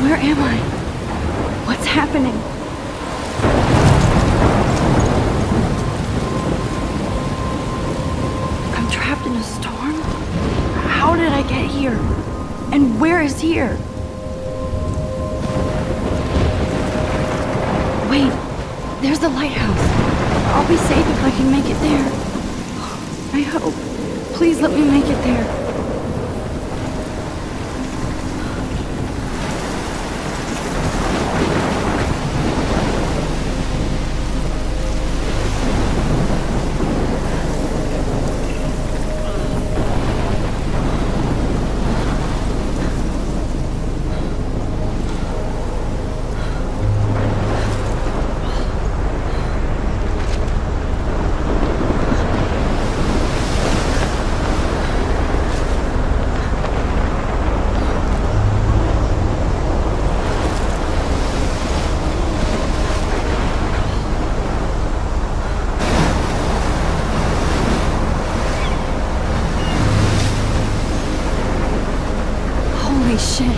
Where am I? What's happening? I'm trapped in a storm? How did I get here? And where is here? Wait, there's the lighthouse. I'll be safe if I can make it there. I hope. Please let me make it there. Holy shit.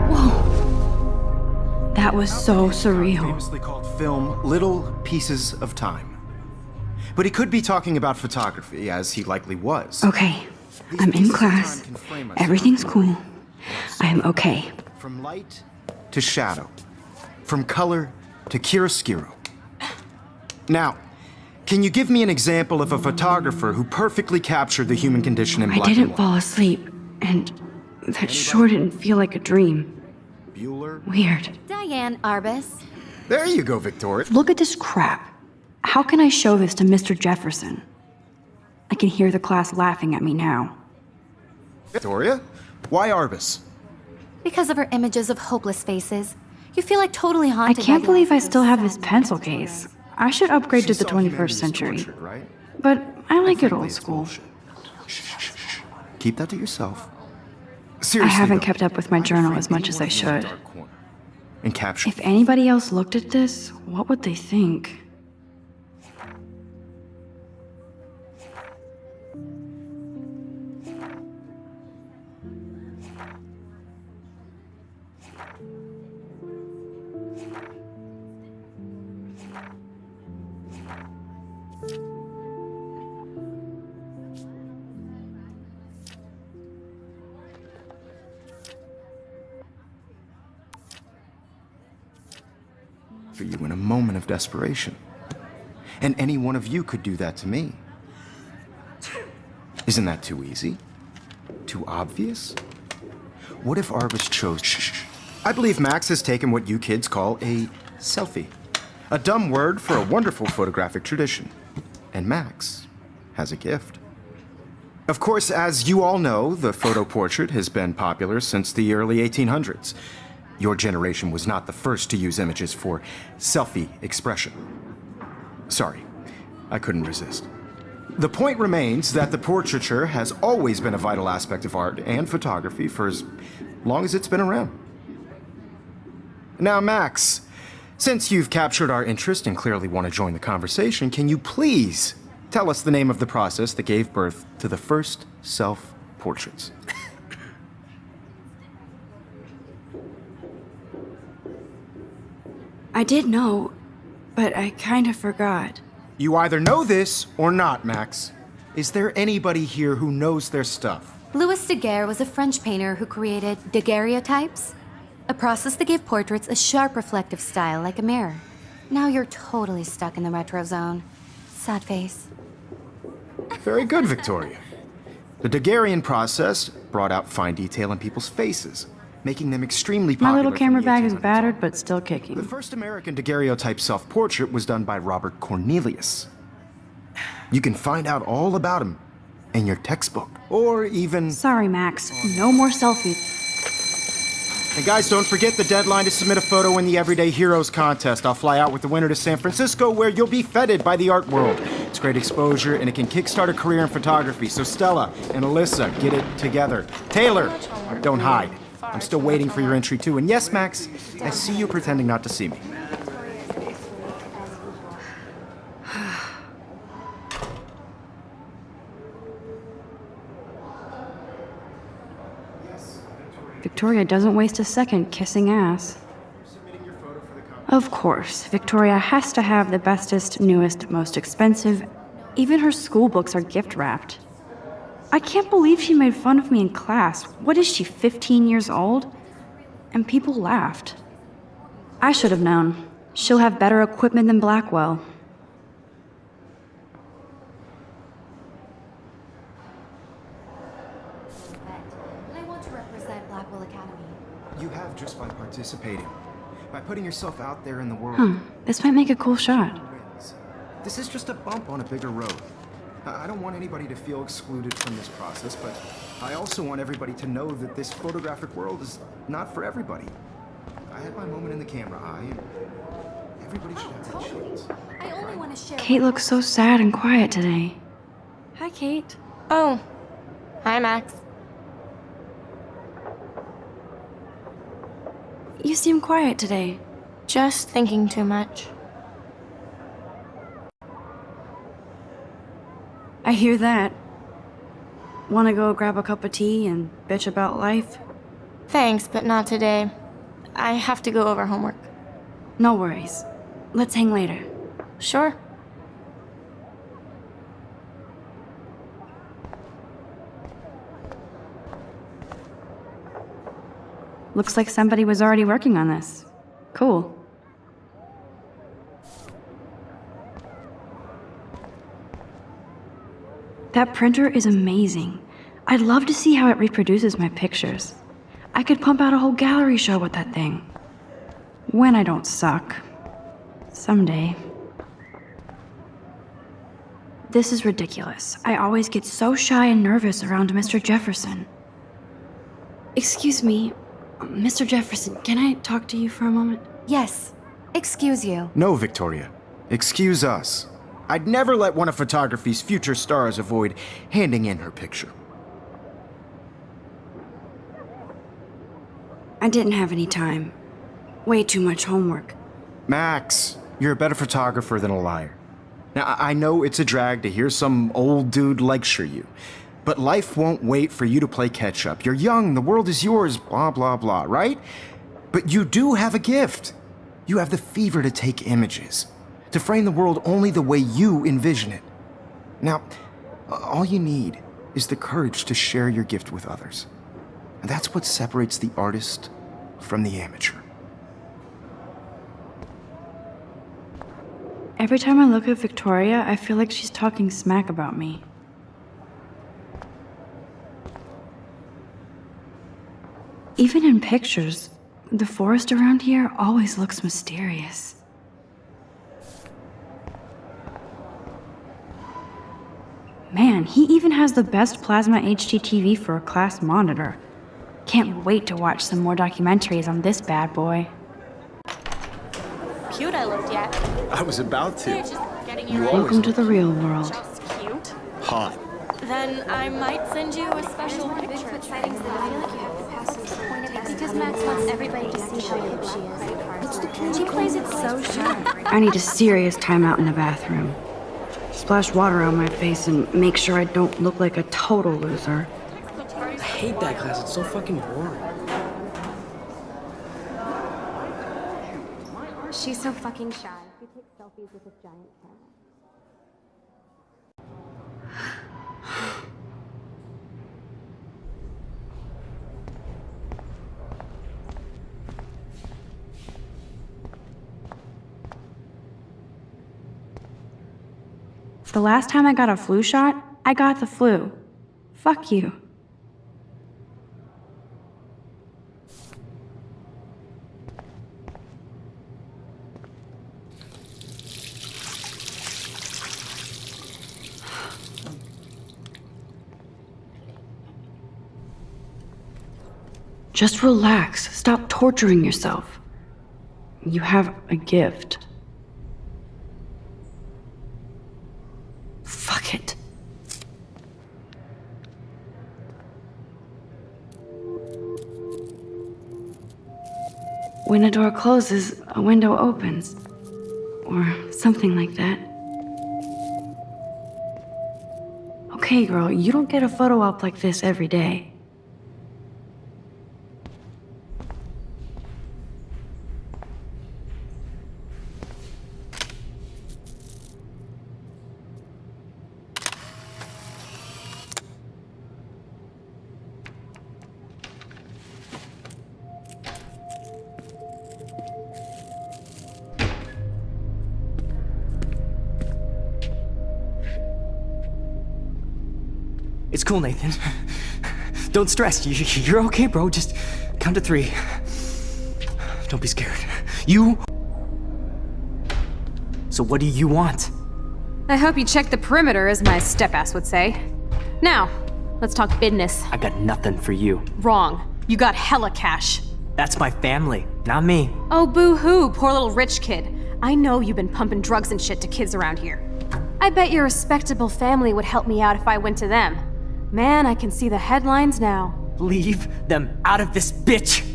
Whoa. That was so surreal. Famously called film Little Pieces of Time. But he could be talking about photography, as he likely was. Okay, I'm in class. Everything's cool. I am okay. From light to shadow. From color to chiaroscuro. Now, can you give me an example of a photographer who perfectly captured the human condition in black and white? I didn't fall asleep, and that sure didn't feel like a dream. Bueller? Weird. Diane Arbus. There you go, Victoria. Look at this crap. How can I show this to Mr. Jefferson? I can hear the class laughing at me now. Victoria? Why Arbus? Because of her images of hopeless faces. You feel like totally I haunted. can't by the believe I life of still have sad this pencil case. I should upgrade to the 21st century. Right? But I like it old school. Shh. Keep that to yourself. I Seriously, haven't though, kept up with my I'm journal afraid as much as I anyone in should. that dark corner and capture. If anybody else looked at this, what would they think? For you in a moment of desperation. And any one of you could do that to me. Isn't that too easy? Too obvious? What if Arbus chose... Shh. I believe Max has taken what you kids call a selfie. A dumb word for a wonderful photographic tradition. And Max has a gift. Of course, as you all know, the photo portrait has been popular since the early 1800s. Your generation was not the first to use images for selfie expression. Sorry, I couldn't resist. The point remains that the portraiture has always been a vital aspect of art and photography for as long as it's been around. Now, Max, since you've captured our interest and clearly want to join the conversation, can you please tell us the name of the process that gave birth to the first self-portraits? I did know, but I kind of forgot. You either know this or not, Max. Is there anybody here who knows their stuff? Louis Daguerre was a French painter who created daguerreotypes, a process that gave portraits a sharp reflective style like a mirror. Now you're totally stuck in the retro zone. Sad face. Very good, Victoria. The Daguerrean process brought out fine detail in people's faces, making them extremely popular. My little from camera the bag is 1800s battered, on. but still The kicking. first American daguerreotype self-portrait was done by Robert Cornelius. You can find out all about him in your textbook, or even... Sorry, Max. No more selfies. And guys, don't forget the deadline to submit a photo in the Everyday Heroes contest. I'll fly out with the winner to San Francisco, where you'll be feted by the art world. It's great exposure, and it can kickstart a career in photography. So Stella and Alyssa, get it together. Taylor, don't hide. I'm still waiting for your entry, too. And yes, Max, I see you pretending not to see me. Victoria doesn't waste a second kissing ass. Of course, Victoria has to have the bestest, newest, most expensive. Even her school books are gift wrapped. I can't believe she made fun of me in class. What is she, 15 years old? And people laughed. I should have known. She'll have better equipment than Blackwell. I want to represent Blackwell Academy. You have just by participating, by putting yourself out there in the world. This might make a cool shot. Wins. This is just a bump on a bigger road. I don't want anybody to feel excluded from this process, but I also want everybody to know that this photographic world is not for everybody. I had my moment in the camera eye, and everybody should have a chance. I only want to share. Kate looks so sad and quiet today. Hi, Kate. Oh, hi, Max. You seem quiet today. Just thinking too much. I hear that. Wanna go grab a cup of tea and bitch about life? Thanks, but not today. I have to go over homework. No worries. Let's hang later. Sure. Looks like somebody was already working on this. Cool. That printer is amazing. I'd love to see how it reproduces my pictures. I could pump out a whole gallery show with that thing. When I don't suck. Someday. This is ridiculous. I always get so shy and nervous around Mr. Jefferson. Excuse me, Mr. Jefferson, can I talk to you for a moment? Yes. Excuse you. No, Victoria. Excuse us. I'd never let one of photography's future stars avoid handing in her picture. I didn't have any time. Way too much homework. Max, you're a better photographer than a liar. Now, I know it's a drag to hear some old dude lecture you, but life won't wait for you to play catch-up. You're young, the world is yours, blah, blah, blah, right? But you do have a gift. You have the fever to take images, to frame the world only the way you envision it. Now, all you need is the courage to share your gift with others. And that's what separates the artist from the amateur. Every time I look at Victoria, I feel like she's talking smack about me. Even in pictures, the forest around here always looks mysterious. Man, he even has the best plasma HDTV for a class monitor. Can't wait to watch some more documentaries on this bad boy. Cute I looked yet. I was about to. Just getting You you always Welcome to the real world. Just cute. hot. Then I might send you a special picture. Because Max wants everybody to see how hip she is. She plays it so sharp. I need a serious timeout in the bathroom. Splash water on my face and make sure I don't look like a total loser. I hate that class. It's so fucking boring. She's so fucking shy. She takes selfies with a giant camera. The last time I got a flu shot, I got the flu. Fuck you. Just relax. Stop torturing yourself. You have a gift. Fuck it. When a door closes, a window opens. Or something like that. Okay, girl, you don't get a photo op like this every day. It's cool, Nathan. Don't stress. You're okay, bro. Just count to 3. Don't be scared. So what do you want? I hope you checked the perimeter, as my step-ass would say. Now, let's talk business. I got nothing for you. Wrong. You got hella cash. That's my family, not me. Oh, boo-hoo, poor little rich kid. I know you've been pumping drugs and shit to kids around here. I bet your respectable family would help me out if I went to them. Man, I can see the headlines now. Leave them out of this bitch!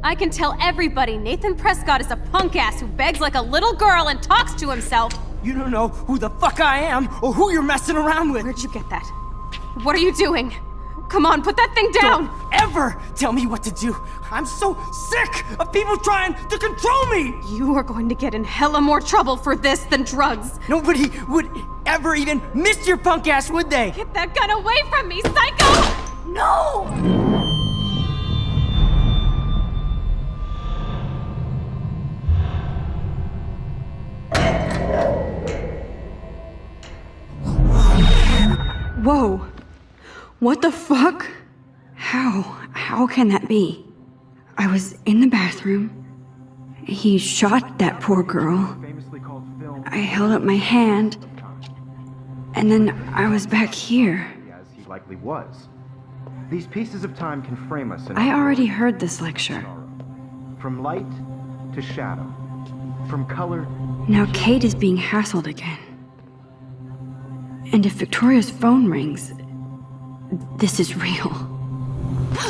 I can tell everybody Nathan Prescott is a punk ass who begs like a little girl and talks to himself. You don't know who the fuck I am or who you're messing around with. Where'd you get that? What are you doing? Come on, put that thing down! Don't ever tell me what to do. I'm so sick of people trying to control me! You are going to get in hella more trouble for this than drugs. Nobody would ever even miss your punk ass, would they? Get that gun away from me, psycho! No! Whoa. What the fuck? How can that be? I was in the bathroom. He shot that poor girl. I held up my hand. And then I was back here. As he likely was. These pieces of time can frame us in I already heard this lecture. from light to shadow, from color. Now Kate is being hassled again. And if Victoria's phone rings, this is real.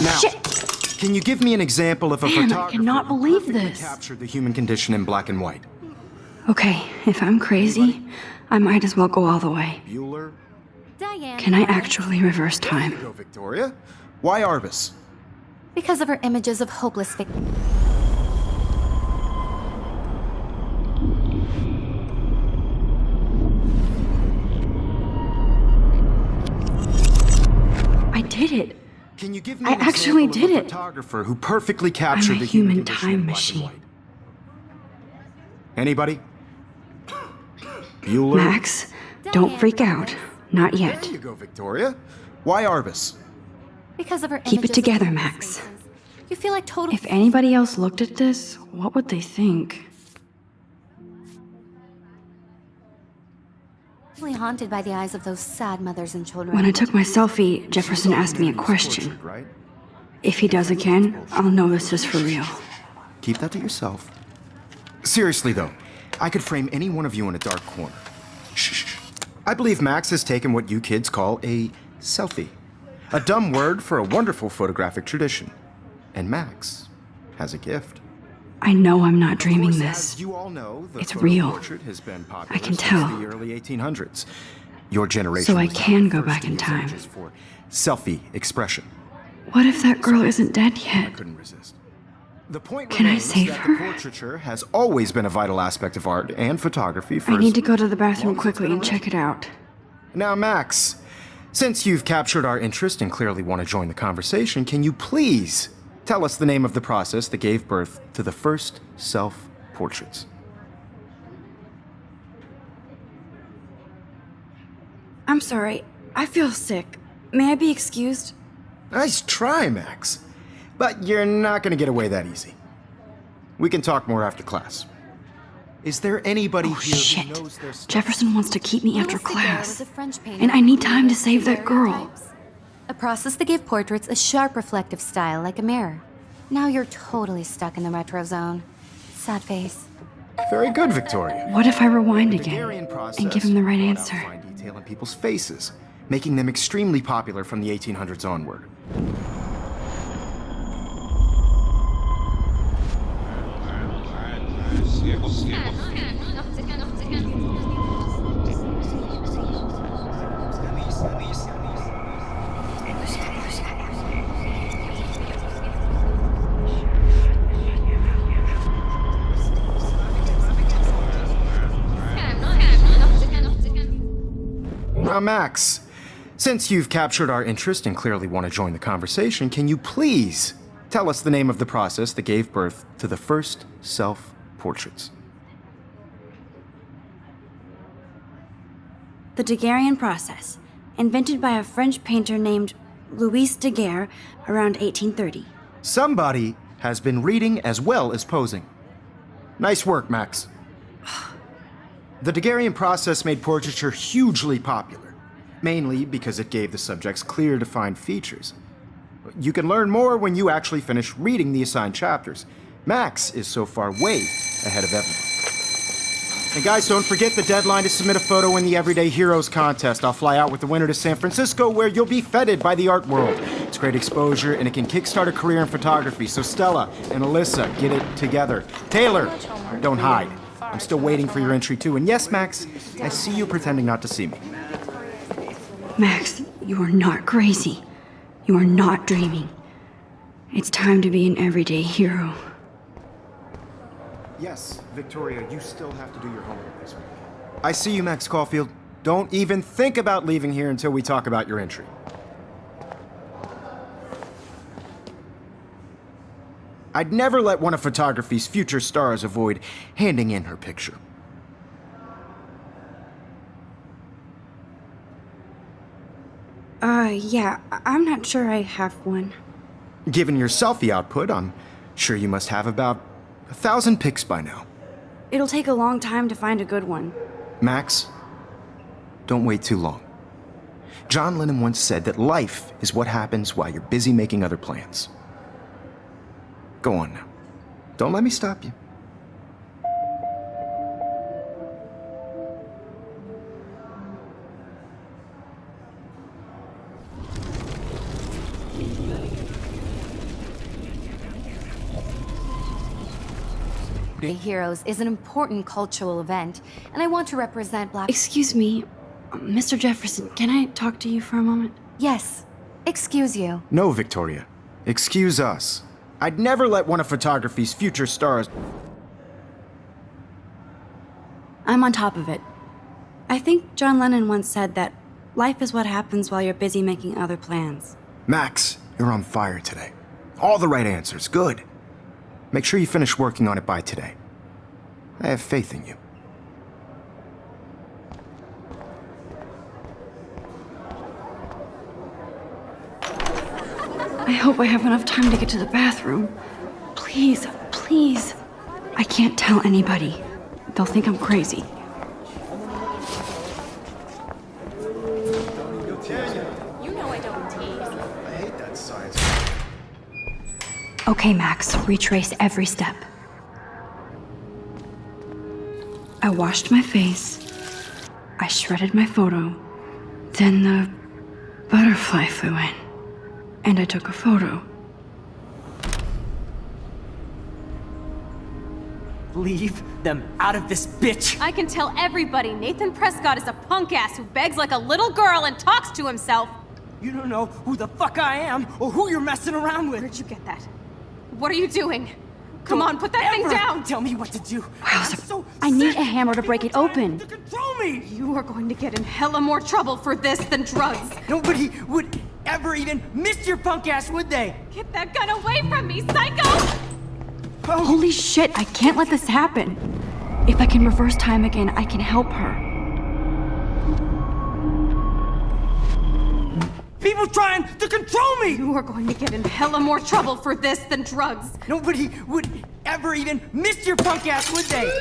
Now, Shit! can you give me an example of a Man, I photographer cannot who believe perfectly this. captured the human condition in black and white? Okay, if I'm crazy, I might as well go all the way. Bueller? Diane. Can I actually reverse time? Go, Victoria. Why Arbus? Because of her images of hopeless victims. I did it. Can you give me I an actually example did of a it. photographer who perfectly captured I'm a the human human condition in time black machine. and white? Anybody? Bueller? Max, don't freak out. Not yet. There you go, Victoria. Why Arbus? Because of her Keep it images of together, hopeless Max. victims. You feel like total. If anybody else looked at this, what would they think? haunted by the eyes of those sad mothers and children. When I took my selfie, Jefferson asked me a question. Tortured, right? If he does again, I'll know this is for real. Keep that to yourself. Seriously, though, I could frame any one of you in a dark corner. Shh. I believe Max has taken what you kids call a selfie. A dumb word for a wonderful photographic tradition. And Max has a gift. I know I'm not Of dreaming course, this. as you all know, the It's photo real. portrait has been popular I can since tell. the early 1800s. Your generation So I was not can the go first back to in use time. images for selfie expression. What if that girl isn't dead I yet? couldn't resist. The point Can I remains save that her? the portraiture has always been a vital aspect of art and photography for I as need to go to the bathroom long as it's quickly been and check it out. Now, Max, since you've captured our interest and clearly want to join the conversation, can you please tell us the name of the process that gave birth to the first self-portraits? I'm sorry. I feel sick. May I be excused? Nice try, Max. But you're not going to get away that easy. We can talk more after class. Is there anybody Oh, here shit. who knows their stuff? Jefferson wants to keep me after Louis Daguerre class. was a French painter And I who need time to created save that girl. daguerreotypes, a process that gave portraits a sharp reflective style like a mirror. Now you're totally stuck in the retro zone. Sad face. Very good, Victoria. What if I rewind The again Daguerrean process and give him the right brought out answer? fine detail in people's faces, making them extremely popular from the 1800s onward. Now, Max, since you've captured our interest and clearly want to join the conversation, can you please tell us the name of the process that gave birth to the first self-portraits? The Daguerrean process, invented by a French painter named Louis Daguerre around 1830. Somebody has been reading as well as posing. Nice work, Max. The Daguerrean process made portraiture hugely popular, mainly because it gave the subjects clear, defined features. You can learn more when you actually finish reading the assigned chapters. Max is so far way ahead of everyone. And guys, don't forget the deadline to submit a photo in the Everyday Heroes contest. I'll fly out with the winner to San Francisco, where you'll be feted by the art world. It's great exposure, and it can kickstart a career in photography. So Stella and Alyssa, get it together. Taylor, don't hide. I'm still waiting for your entry too. And yes, Max, I see you pretending not to see me. Max, you are not crazy. You are not dreaming. It's time to be an everyday hero. Yes, Victoria, you still have to do your homework this week. I see you, Max Caulfield. Don't even think about leaving here until we talk about your entry. I'd never let one of photography's future stars avoid handing in her picture. Yeah, I'm not sure I have one. Given your selfie output, I'm sure you must have about 1,000 pics by now. It'll take a long time to find a good one. Max, don't wait too long. John Lennon once said that life is what happens while you're busy making other plans. Go on now. Don't let me stop you. Heroes is an important cultural event, and I want to represent Black. Excuse me, Mr. Jefferson, can I talk to you for a moment? Yes. Excuse you. No, Victoria. Excuse us. I'd never let one of photography's future stars... I'm on top of it. I think John Lennon once said that life is what happens while you're busy making other plans. Max, you're on fire today. All the right answers. Good. Make sure you finish working on it by today. I have faith in you. I hope I have enough time to get to the bathroom. Please, please. I can't tell anybody. They'll think I'm crazy. You know I don't tease. I hate that science. Okay, Max, retrace every step. I washed my face. I shredded my photo. Then the butterfly flew in. And I took a photo. Leave them out of this, bitch! I can tell everybody Nathan Prescott is a punk ass who begs like a little girl and talks to himself. You don't know who the fuck I am or who you're messing around with. Where'd you get that? What are you doing? Come on, put that thing Ever down! Tell me what to do. Wowza. I need a hammer to break it open. To control me. You are going to get in hella more trouble for this than drugs. Nobody would ever even miss your punk ass, would they? Get that gun away from me, psycho! Holy shit, I can't let this happen. If I can reverse time again, I can help her. People trying to control me! You are going to get in hella more trouble for this than drugs. Nobody would ever even miss your punk ass, would they?